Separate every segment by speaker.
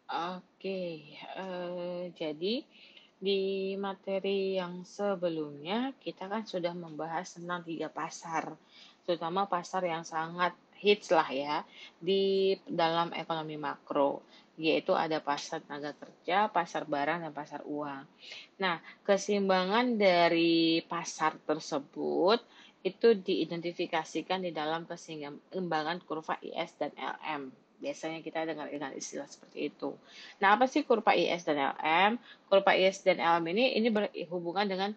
Speaker 1: Oke, jadi di materi yang sebelumnya kita kan sudah membahas tentang tiga pasar, terutama pasar yang sangat hits lah ya di dalam ekonomi makro, yaitu ada pasar tenaga kerja, pasar barang, dan pasar uang. Nah, keseimbangan dari pasar tersebut itu diidentifikasikan di dalam keseimbangan kurva IS dan LM. Biasanya kita dengar dengan istilah seperti itu. Nah, apa sih kurva IS dan LM? Kurva IS dan LM ini berhubungan dengan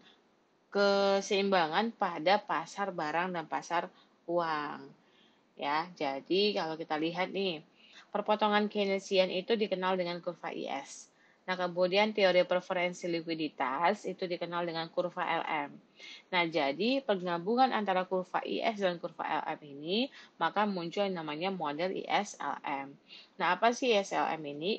Speaker 1: keseimbangan pada pasar barang dan pasar uang. Ya, jadi kalau kita lihat nih, perpotongan Keynesian itu dikenal dengan kurva IS. Nah, kemudian teori preferensi likuiditas itu dikenal dengan kurva LM. Nah, jadi penggabungan antara kurva IS dan kurva LM ini, maka muncul yang namanya model ISLM. Nah, apa sih ISLM ini?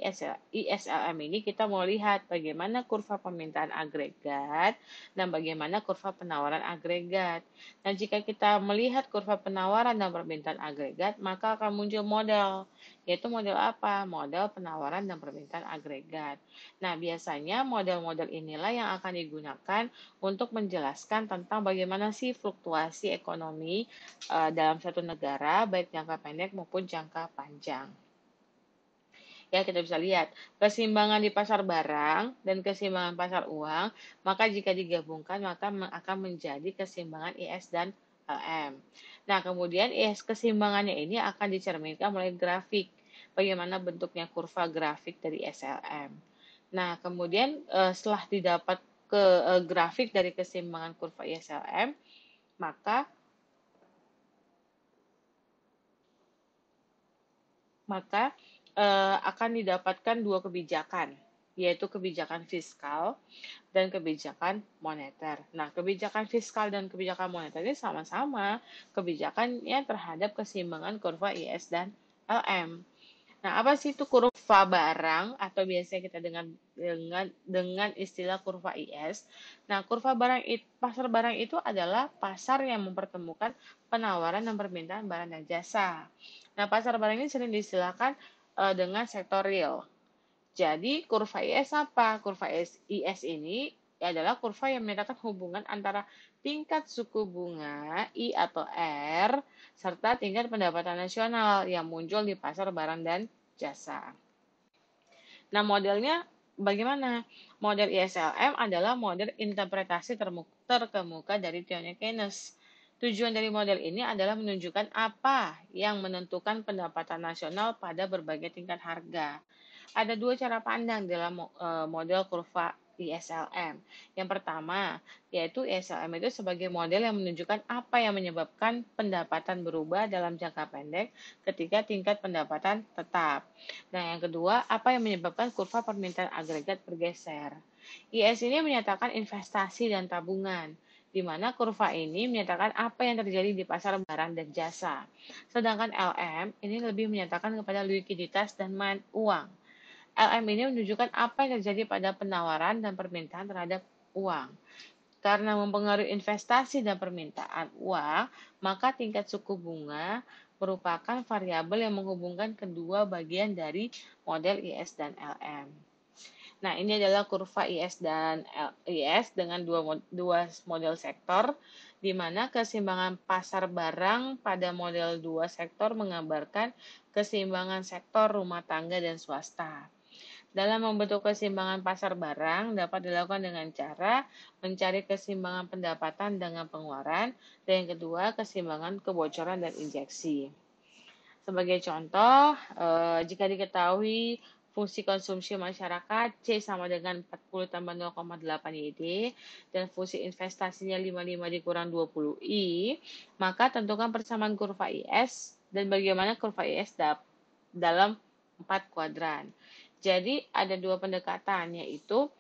Speaker 1: ISLM ini kita mau lihat bagaimana kurva permintaan agregat dan bagaimana kurva penawaran agregat. Nah, jika kita melihat kurva penawaran dan permintaan agregat, maka akan muncul model, yaitu model apa? Model penawaran dan permintaan agregat. Nah, biasanya model-model inilah yang akan digunakan untuk menjelaskan tentang bagaimana sih fluktuasi ekonomi dalam satu negara, baik jangka pendek maupun jangka panjang. Ya, kita bisa lihat keseimbangan di pasar barang dan keseimbangan pasar uang, maka jika digabungkan maka akan menjadi keseimbangan IS dan LM. Nah, kemudian IS keseimbangannya ini akan dicerminkan melalui grafik. Bagaimana bentuknya kurva grafik dari SLM. Nah, kemudian setelah didapat grafik dari keseimbangan kurva ISLM, maka maka akan didapatkan dua kebijakan, yaitu kebijakan fiskal dan kebijakan moneter. Nah, kebijakan fiskal dan kebijakan moneter ini sama-sama kebijakannya terhadap keseimbangan kurva IS dan LM. Nah, apa sih itu kurva barang atau biasanya kita dengan istilah kurva IS? Nah, kurva barang pasar barang itu adalah pasar yang mempertemukan penawaran dan permintaan barang dan jasa. Nah, pasar barang ini sering diistilahkan dengan sektor real. Jadi, kurva IS apa? Kurva IS ini adalah kurva yang menyatakan hubungan antara tingkat suku bunga I atau R serta tingkat pendapatan nasional yang muncul di pasar barang dan jasa. Nah, modelnya bagaimana? Model ISLM adalah model interpretasi terkemuka dari teori Keynes. Tujuan dari model ini adalah menunjukkan apa yang menentukan pendapatan nasional pada berbagai tingkat harga. Ada dua cara pandang dalam model kurva ISLM. Yang pertama, yaitu ISLM itu sebagai model yang menunjukkan apa yang menyebabkan pendapatan berubah dalam jangka pendek ketika tingkat pendapatan tetap. Nah, yang kedua, apa yang menyebabkan kurva permintaan agregat bergeser. IS ini menyatakan investasi dan tabungan, di mana kurva ini menyatakan apa yang terjadi di pasar barang dan jasa. Sedangkan LM ini lebih menyatakan kepada likuiditas dan uang. LM ini menunjukkan apa yang terjadi pada penawaran dan permintaan terhadap uang. Karena mempengaruhi investasi dan permintaan uang, maka tingkat suku bunga merupakan variabel yang menghubungkan kedua bagian dari model IS dan LM. Nah, ini adalah kurva IS dan IS dengan dua model sektor, di mana keseimbangan pasar barang pada model dua sektor menggambarkan keseimbangan sektor rumah tangga dan swasta. Dalam membentuk keseimbangan pasar barang dapat dilakukan dengan cara mencari keseimbangan pendapatan dengan pengeluaran, dan yang kedua keseimbangan kebocoran dan injeksi. Sebagai contoh, jika diketahui fungsi konsumsi masyarakat C sama dengan 40 tambah 0,8 YD dan fungsi investasinya 55 dikurang 20 I, maka tentukan persamaan kurva IS dan bagaimana kurva IS dalam 4 kuadran. Jadi ada dua pendekatan, yaitu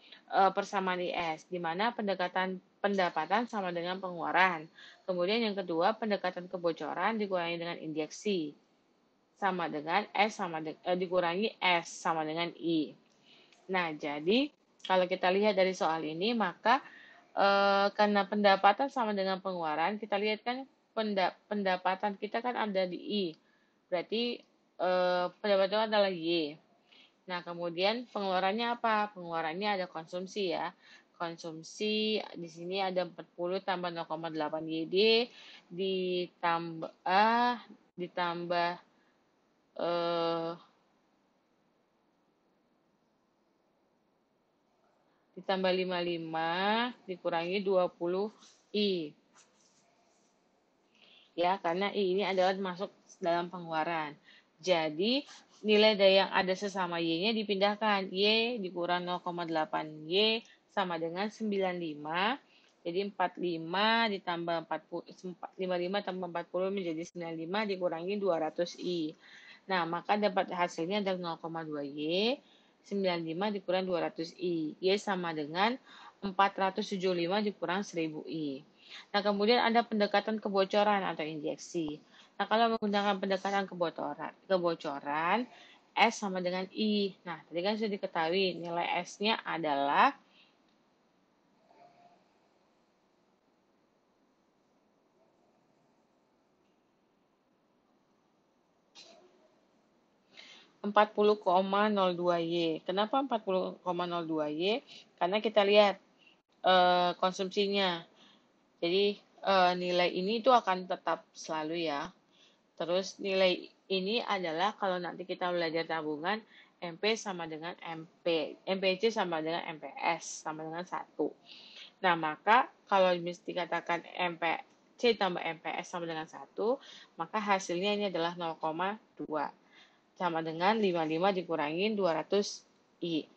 Speaker 1: persamaan IS, di mana pendekatan pendapatan sama dengan pengeluaran. Kemudian yang kedua, pendekatan kebocoran dikurangi dengan injeksi sama dengan dikurangi S sama dengan I. Nah, jadi kalau kita lihat dari soal ini, maka karena pendapatan sama dengan pengeluaran, kita lihat kan pendapatan kita kan ada di I. Berarti pendapatan adalah Y. Nah, kemudian pengeluarannya apa? Pengeluarannya ada konsumsi ya. Konsumsi di sini ada 40 tambah 0,8 YD ditambah ditambah eh, ditambah 55 dikurangi 20 I. Ya, karena I ini adalah masuk dalam pengeluaran. Jadi, nilai dari yang ada sesama Y-nya dipindahkan. Y dikurang 0,8 Y sama dengan 95. Jadi 45 ditambah 40, 55 tambah 40 menjadi 95 dikurangi 200 I. Nah, maka dapat hasilnya adalah 0,2 Y. 95 dikurang 200 I. Y sama dengan 475 dikurang 1000 I. Nah, kemudian ada pendekatan kebocoran atau injeksi. Nah, kalau menggunakan pendekatan kebocoran S sama dengan I. Nah, tadi kan sudah diketahui nilai S-nya adalah 40,02Y. Kenapa 40,02Y? Karena kita lihat konsumsinya. Jadi nilai ini itu akan tetap selalu ya. Terus nilai ini adalah kalau nanti kita belajar tabungan, MP sama dengan MP, MPC sama dengan MPS sama dengan 1. Nah, maka kalau mesti katakan MPC tambah MPS sama dengan 1, maka hasilnya ini adalah 0,2 sama dengan 55 dikurangi 200 I.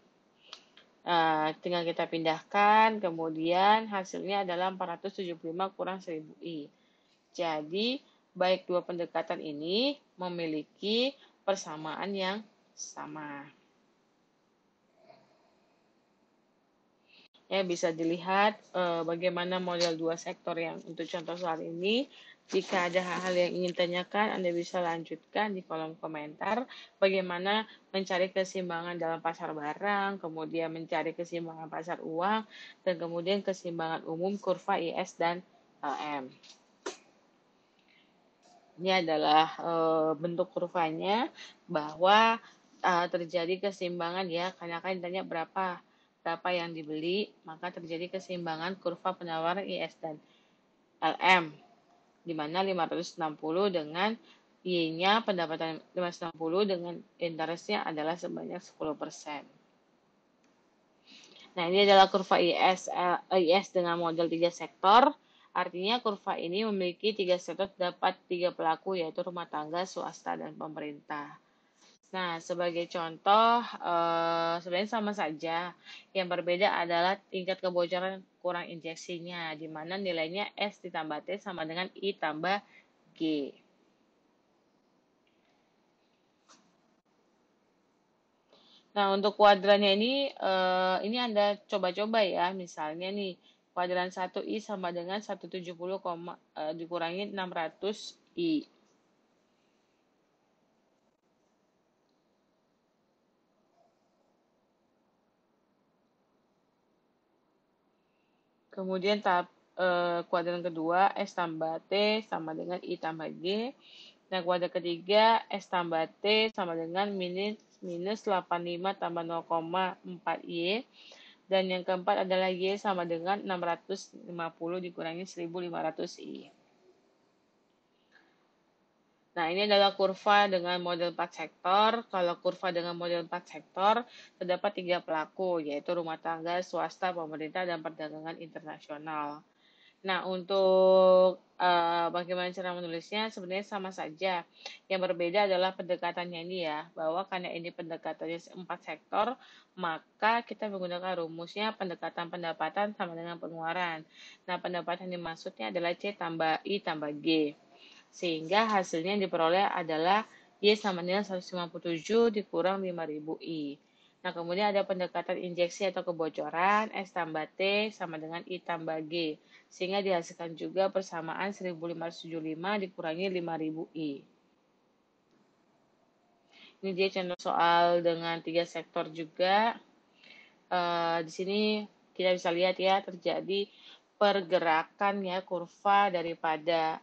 Speaker 1: Tinggal kita pindahkan, kemudian hasilnya adalah 475 kurang 1000 I. Jadi, baik dua pendekatan ini memiliki persamaan yang sama. Ya, bisa dilihat bagaimana model dua sektor yang untuk contoh soal ini. Jika ada hal-hal yang ingin tanyakan, Anda bisa lanjutkan di kolom komentar. Bagaimana mencari keseimbangan dalam pasar barang, kemudian mencari keseimbangan pasar uang, dan kemudian keseimbangan umum kurva IS dan LM. Ini adalah bentuk kurvanya bahwa terjadi keseimbangan ya, karena kan ditanya berapa yang dibeli, maka terjadi keseimbangan kurva penawaran IS dan LM, di mana 560 dengan Y-nya pendapatan 560 dengan interest-nya adalah sebanyak 10%. Nah, ini adalah kurva IS dengan model 3 sektor. Artinya kurva ini memiliki 3 sektor, dapat 3 pelaku, yaitu rumah tangga, swasta, dan pemerintah. Nah, sebagai contoh, sebenarnya sama saja. Yang berbeda adalah tingkat kebocoran kurang injeksinya, di mana nilainya S ditambah T sama dengan I tambah G. Nah, untuk kuadrannya ini Anda coba-coba ya. Misalnya nih, kuadran 1I sama dengan 170, dikurangi 600I. Kemudian tahap kuadran kedua, S tambah T sama dengan I tambah G. Nah, kuadran ketiga, S tambah T sama dengan minus 85 tambah 0,4 Y. Dan yang keempat adalah Y sama dengan 650 dikurangi 1500 I. Nah, ini adalah kurva dengan model 4 sektor. Kalau kurva dengan model 4 sektor, terdapat 3 pelaku, yaitu rumah tangga, swasta, pemerintah, dan perdagangan internasional. Nah, untuk bagaimana cara menulisnya, sebenarnya sama saja. Yang berbeda adalah pendekatannya ini ya, bahwa karena ini pendekatannya 4 sektor, maka kita menggunakan rumusnya pendekatan pendapatan sama dengan pengeluaran. Nah, pendapatan yang maksudnya adalah C tambah I tambah G. Sehingga hasilnya yang diperoleh adalah Y sama dengan 157 dikurang 5000 I. Nah, kemudian ada pendekatan injeksi atau kebocoran, S tambah T sama dengan I tambah G. Sehingga dihasilkan juga persamaan 1575 dikurangi 5000 I. Ini dia contoh soal dengan 3 sektor juga. Di sini kita bisa lihat ya, terjadi pergerakan ya, kurva daripada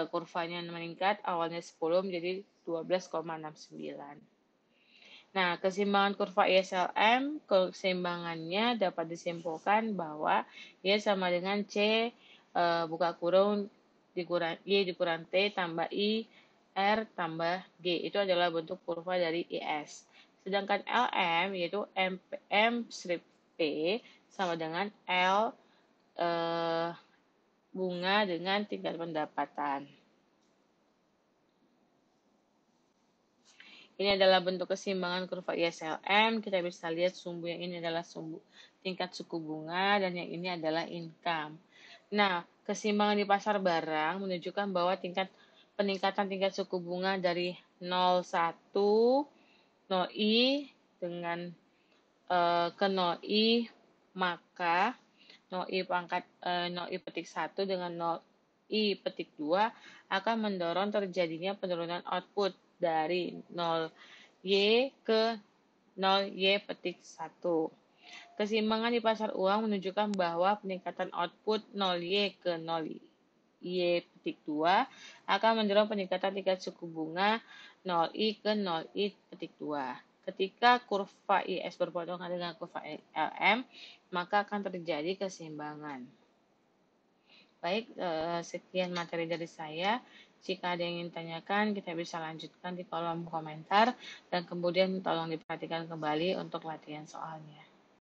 Speaker 1: kurvanya meningkat, awalnya 10 menjadi 12,69. Nah, keseimbangan kurva ISLM, keseimbangannya dapat disimpulkan bahwa Y sama dengan C buka kurung Y dikurang T tambah I R tambah G. Itu adalah bentuk kurva dari IS. Sedangkan LM yaitu M strip P sama dengan L bunga dengan tingkat pendapatan. Ini adalah bentuk keseimbangan kurva ISLM. Kita bisa lihat sumbu yang ini adalah sumbu tingkat suku bunga dan yang ini adalah income. Nah, keseimbangan di pasar barang menunjukkan bahwa peningkatan tingkat suku bunga dari 0,1 0i dengan ke 0i, maka 0i pangkat 0i petik 1 dengan 0i petik 2 akan mendorong terjadinya penurunan output dari 0y ke 0y petik 1. Keseimbangan di pasar uang menunjukkan bahwa peningkatan output 0y ke 0y petik 2 akan mendorong peningkatan tingkat suku bunga 0i ke 0i petik 2. Ketika kurva IS berpotongan dengan kurva LM, maka akan terjadi keseimbangan. Baik, sekian materi dari saya. Jika ada yang ingin tanyakan, kita bisa lanjutkan di kolom komentar, dan kemudian tolong diperhatikan kembali untuk latihan soalnya.